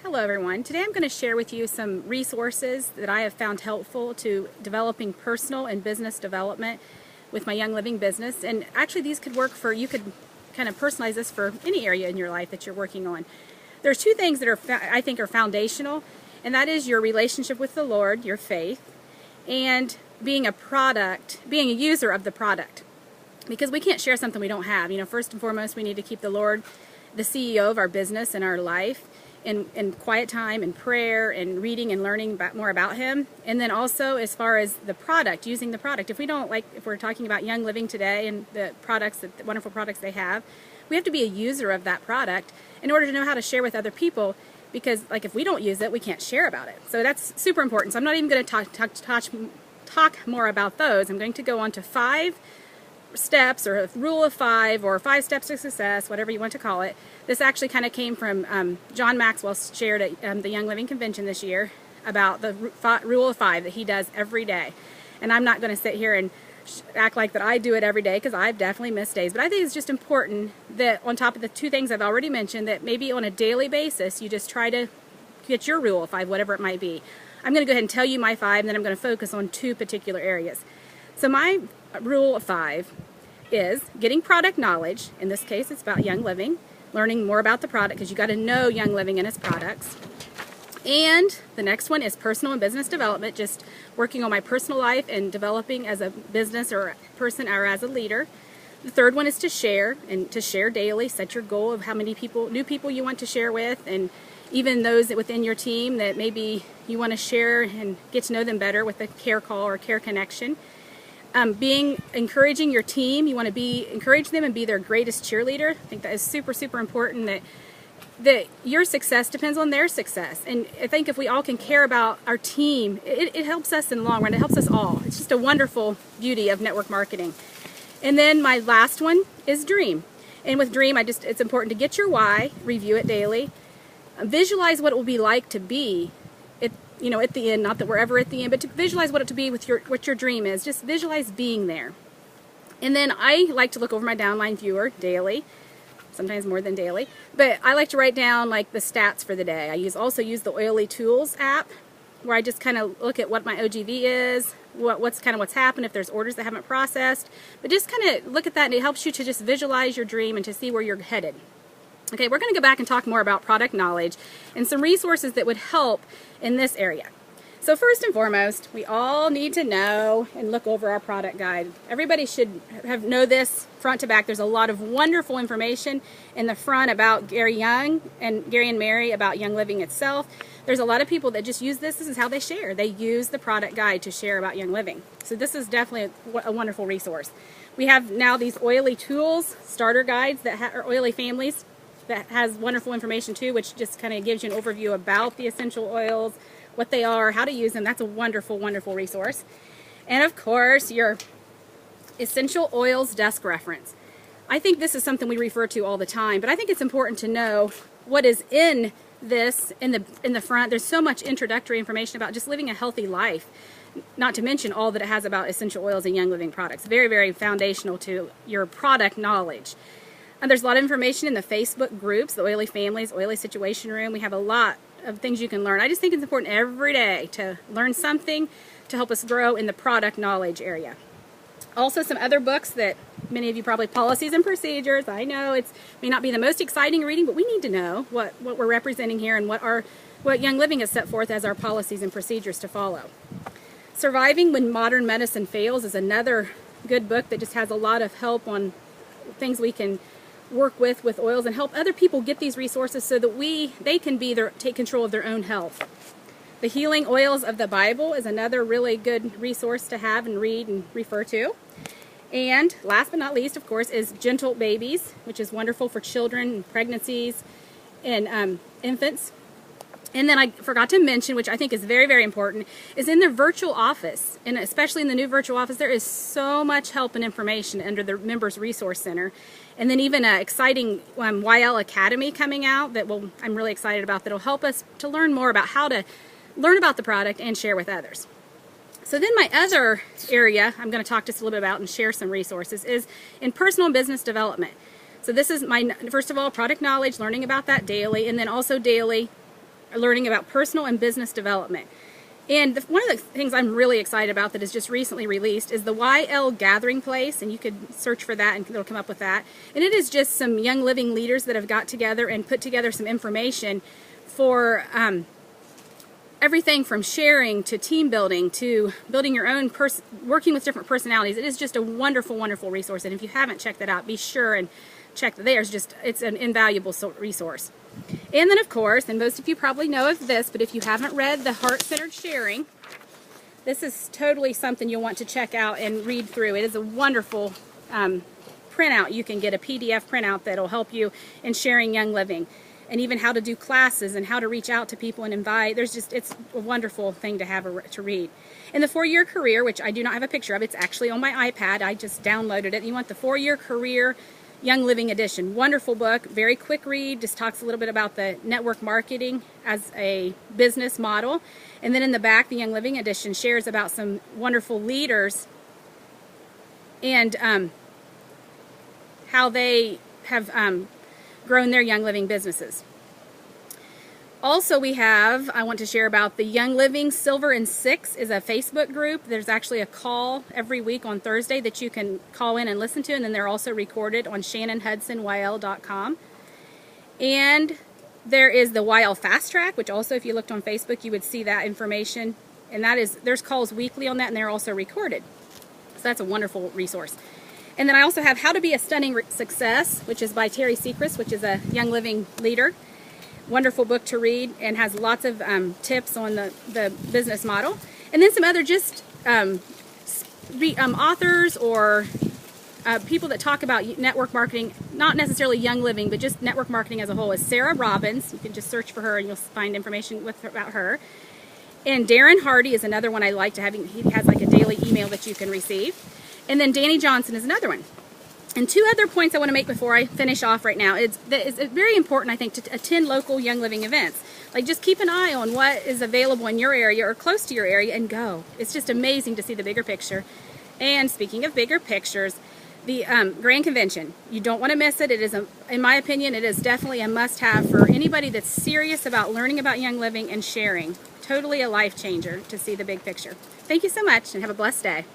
Hello everyone. Today I'm going to share with you some resources that I have found helpful to developing personal and business development with my Young Living business. And actually these could work for, you could kind of personalize this for any area in your life that you're working on. There's two things that I think are foundational, and that is your relationship with the Lord, your faith, and being a user of the product. Because we can't share something we don't have. You know, first and foremost, we need to keep the Lord the CEO of our business and our life, in quiet time and prayer and reading and learning more about Him. And then also as far as the product, using the product. If we're talking about Young Living today and the products, the wonderful products they have, we have to be a user of that product in order to know how to share with other people, because if we don't use it, we can't share about it. So that's super important. So I'm not even going to talk more about those. I'm going to go on to 5 steps, or a rule of 5, or 5 steps to success, whatever you want to call it. This actually kind of came from John Maxwell, shared at the Young Living Convention this year about the rule of 5 that he does every day. And I'm not going to sit here and act like that I do it every day, because I've definitely missed days. But I think it's just important that on top of the 2 things I've already mentioned, that maybe on a daily basis you just try to get your rule of 5, whatever it might be. I'm going to go ahead and tell you my 5, and then I'm going to focus on 2 particular areas. So my rule of 5 is getting product knowledge. In this case, it's about Young Living, learning more about the product, because you got to know Young Living and its products. And the next one is personal and business development, just working on my personal life and developing as a business or a person or as a leader. The third one is to share, and to share daily. Set your goal of how many new people you want to share with, and even those within your team that maybe you want to share and get to know them better with a care call or care connection. Encouraging your team. You want to encourage them and be their greatest cheerleader. I think that is super, super important, that your success depends on their success. And I think if we all can care about our team, it helps us in the long run. It helps us all. It's just a wonderful beauty of network marketing. And then my last one is dream. And with dream, it's important to get your why, review it daily, visualize what it will be like to be at the end. Not that we're ever at the end, but to visualize what it to be with what your dream is. Just visualize being there. And then I like to look over my downline viewer daily, sometimes more than daily, but I like to write down the stats for the day. I also use the Oily Tools app, where I just kind of look at what my OGV is, what's happened, if there's orders that haven't processed, but just kind of look at that, and it helps you to just visualize your dream and to see where you're headed. Okay, we're going to go back and talk more about product knowledge and some resources that would help in this area. So first and foremost, we all need to know and look over our product guide. Everybody should know this front to back. There's a lot of wonderful information in the front about Gary Young and Gary and Mary about Young Living itself. There's a lot of people that just use this. This is how they share. They use the product guide to share about Young Living. So this is definitely a wonderful resource. We have now these Oily Tools starter guides that are Oily Families, that has wonderful information too, which just kind of gives you an overview about the essential oils, what they are, how to use them. That's a wonderful, wonderful resource. And of course, your essential oils desk reference. I think this is something we refer to all the time, but I think it's important to know what is in this in the front. There's so much introductory information about just living a healthy life, not to mention all that it has about essential oils and Young Living products. Very, very foundational to your product knowledge. And there's a lot of information in the Facebook groups, the Oily Families, Oily Situation Room. We have a lot of things you can learn. I just think it's important every day to learn something to help us grow in the product knowledge area. Also, some other books that many of you probably, Policies and Procedures. I know it may not be the most exciting reading, but we need to know what we're representing here and what Young Living has set forth as our policies and procedures to follow. Surviving When Modern Medicine Fails is another good book that just has a lot of help on things we can work with oils and help other people get these resources so that they can take control of their own health. The Healing Oils of the Bible is another really good resource to have and read and refer to. And last but not least, of course, is Gentle Babies, which is wonderful for children and pregnancies and infants. And then I forgot to mention, which I think is very, very important, is in their virtual office, and especially in the new virtual office, there is so much help and information under the Members Resource Center. And then even an exciting YL Academy coming out that I'm really excited about, that will help us to learn more about how to learn about the product and share with others. So then my other area I'm going to talk just a little bit about and share some resources is in personal and business development. So this is first of all, product knowledge, learning about that daily, and then also daily learning about personal and business development. And one of the things I'm really excited about that is just recently released is the YL Gathering Place, and you could search for that and it'll come up with that. And it is just some Young Living leaders that have got together and put together some information for everything from sharing to team building to building your own working with different personalities. It is just a wonderful, wonderful resource. And if you haven't checked that out, be sure and check that. It's an invaluable resource. And then, of course, and most of you probably know of this, but if you haven't read The Heart-Centered Sharing, this is totally something you'll want to check out and read through. It is a wonderful printout. You can get a PDF printout that'll help you in sharing Young Living, and even how to do classes and how to reach out to people and invite. It's a wonderful thing to have to read. And the 4-Year Career, which I do not have a picture of, it's actually on my iPad. I just downloaded it. You want the 4-Year Career Young Living Edition. Wonderful book, very quick read, just talks a little bit about the network marketing as a business model. And then in the back, the Young Living Edition shares about some wonderful leaders and how they have grown their Young Living businesses. Also, I want to share about the Young Living Silver and Six is a Facebook group. There's actually a call every week on Thursday that you can call in and listen to, and then they're also recorded on ShannonHudsonYL.com. And there is the YL Fast Track, which also, if you looked on Facebook, you would see that information. And there's calls weekly on that, and they're also recorded. So that's a wonderful resource. And then I also have How to Be a Stunning Success, which is by Terry Sechrist, which is a Young Living leader. Wonderful book to read and has lots of tips on the business model. And then some other just authors or people that talk about network marketing, not necessarily Young Living, but just network marketing as a whole, is Sarah Robbins. You can just search for her and you'll find information about her. And Darren Hardy is another one I like to have. He has like a daily email that you can receive. And then Danny Johnson is another one. And 2 other points I want to make before I finish off right now. It's very important, I think, to attend local Young Living events. Like, just keep an eye on what is available in your area or close to your area and go. It's just amazing to see the bigger picture. And speaking of bigger pictures, the Grand Convention. You don't want to miss it. It is, in my opinion, it is definitely a must-have for anybody that's serious about learning about Young Living and sharing. Totally a life changer to see the big picture. Thank you so much and have a blessed day.